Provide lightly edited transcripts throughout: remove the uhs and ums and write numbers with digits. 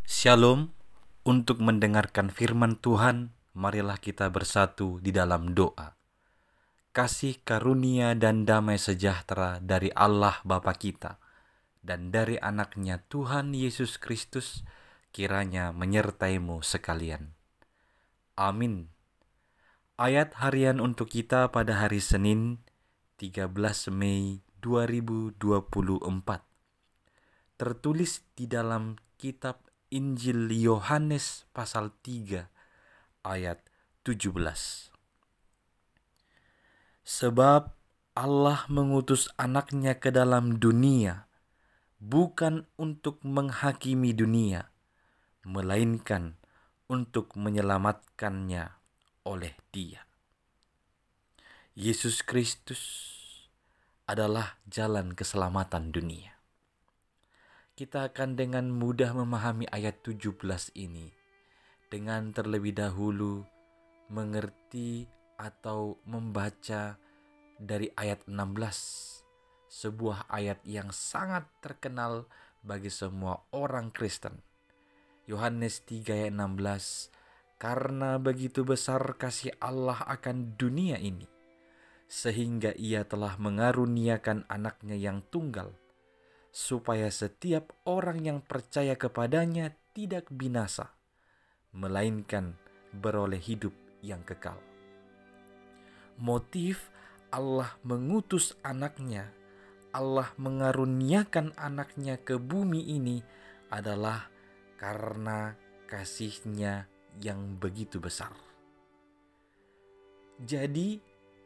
Shalom. Untuk mendengarkan firman Tuhan, marilah kita bersatu di dalam doa. Kasih karunia dan damai sejahtera dari Allah Bapa kita dan dari anaknya Tuhan Yesus Kristus kiranya menyertaimu sekalian. Amin. Ayat harian untuk kita pada hari Senin 13 Mei 2024 tertulis di dalam kitab Injil Yohanes pasal 3 ayat 17. Sebab Allah mengutus anaknya ke dalam dunia bukan untuk menghakimi dunia, melainkan untuk menyelamatkannya oleh Dia. Yesus Kristus adalah jalan keselamatan dunia. Kita akan dengan mudah memahami ayat 17 ini dengan terlebih dahulu mengerti atau membaca dari ayat 16, sebuah ayat yang sangat terkenal bagi semua orang Kristen. Yohanes 3 ayat 16, karena begitu besar kasih Allah akan dunia ini, sehingga Ia telah mengaruniakan anaknya yang tunggal, supaya setiap orang yang percaya kepadanya tidak binasa, melainkan beroleh hidup yang kekal. Motif Allah mengutus anaknya, Allah mengaruniakan anaknya ke bumi ini adalah karena kasih-Nya yang begitu besar. Jadi,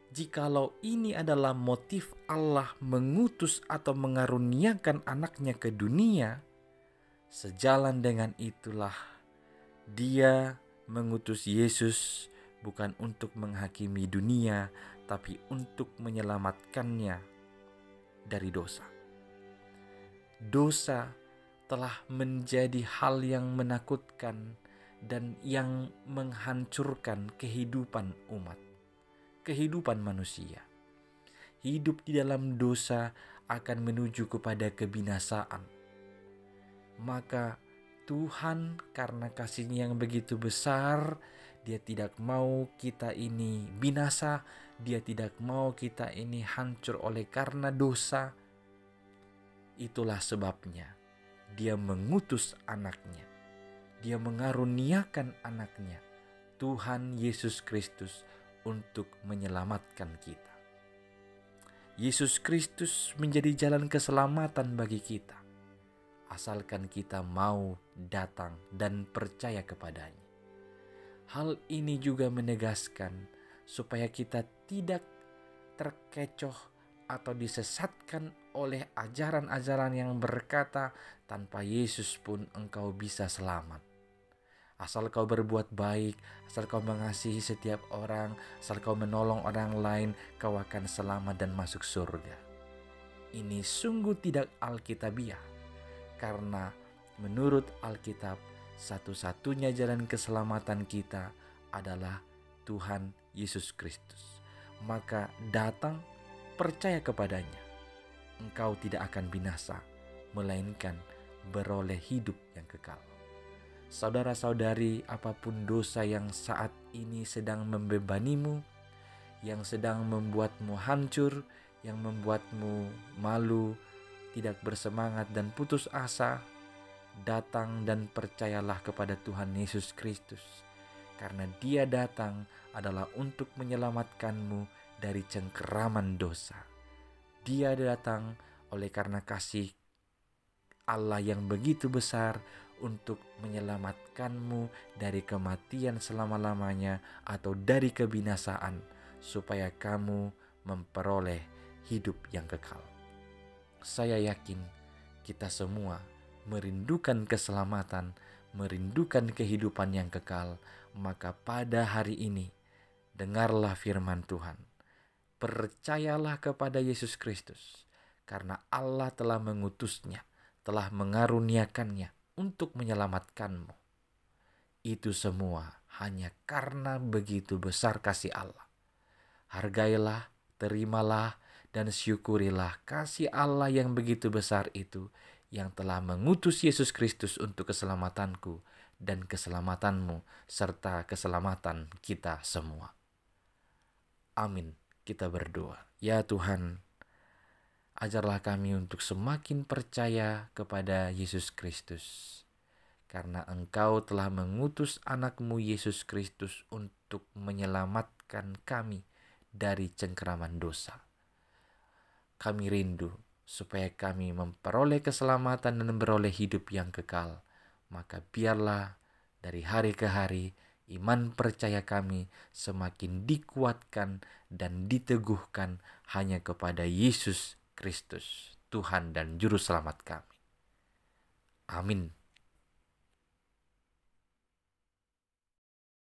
jikalau ini adalah motif Allah mengutus atau mengaruniakan anaknya ke dunia, sejalan dengan itulah Dia mengutus Yesus bukan untuk menghakimi dunia, tapi untuk menyelamatkannya dari dosa. Dosa telah menjadi hal yang menakutkan dan yang menghancurkan kehidupan umat, kehidupan manusia. Hidup di dalam dosa akan menuju kepada kebinasaan. Maka Tuhan karena kasih-Nya yang begitu besar, Dia tidak mau kita ini binasa, Dia tidak mau kita ini hancur oleh karena dosa. Itulah sebabnya Dia mengutus anaknya. Dia mengaruniakan anaknya, Tuhan Yesus Kristus, untuk menyelamatkan kita. Yesus Kristus menjadi jalan keselamatan bagi kita, asalkan kita mau datang dan percaya kepadanya. Hal ini juga menegaskan supaya kita tidak terkecoh atau disesatkan oleh ajaran-ajaran yang berkata tanpa Yesus pun engkau bisa selamat. Asal kau berbuat baik, asal kau mengasihi setiap orang, asal kau menolong orang lain, kau akan selamat dan masuk surga. Ini sungguh tidak alkitabiah, karena menurut Alkitab, satu-satunya jalan keselamatan kita adalah Tuhan Yesus Kristus. Maka datang, percaya kepadanya. Engkau tidak akan binasa, melainkan beroleh hidup yang kekal. Saudara-saudari, apapun dosa yang saat ini sedang membebanimu, yang sedang membuatmu hancur, yang membuatmu malu, tidak bersemangat dan putus asa, datang dan percayalah kepada Tuhan Yesus Kristus. Karena Dia datang adalah untuk menyelamatkanmu dari cengkeraman dosa. Dia datang oleh karena kasih Allah yang begitu besar untuk menyelamatkanmu dari kematian selama-lamanya atau dari kebinasaan, supaya kamu memperoleh hidup yang kekal. Saya yakin kita semua merindukan keselamatan, merindukan kehidupan yang kekal. Maka pada hari ini, dengarlah firman Tuhan. Percayalah kepada Yesus Kristus, karena Allah telah mengutusnya, telah mengaruniakannya untuk menyelamatkanmu. Itu semua hanya karena begitu besar kasih Allah. Hargailah, terimalah, dan syukurilah kasih Allah yang begitu besar itu, yang telah mengutus Yesus Kristus untuk keselamatanku dan keselamatanmu, serta keselamatan kita semua. Amin. Kita berdoa. Ya Tuhan, ajarlah kami untuk semakin percaya kepada Yesus Kristus, karena Engkau telah mengutus anak-Mu Yesus Kristus untuk menyelamatkan kami dari cengkeraman dosa. Kami rindu supaya kami memperoleh keselamatan dan memperoleh hidup yang kekal. Maka biarlah dari hari ke hari iman percaya kami semakin dikuatkan dan diteguhkan hanya kepada Yesus Kristus, Tuhan dan Juru Selamat kami. Amin.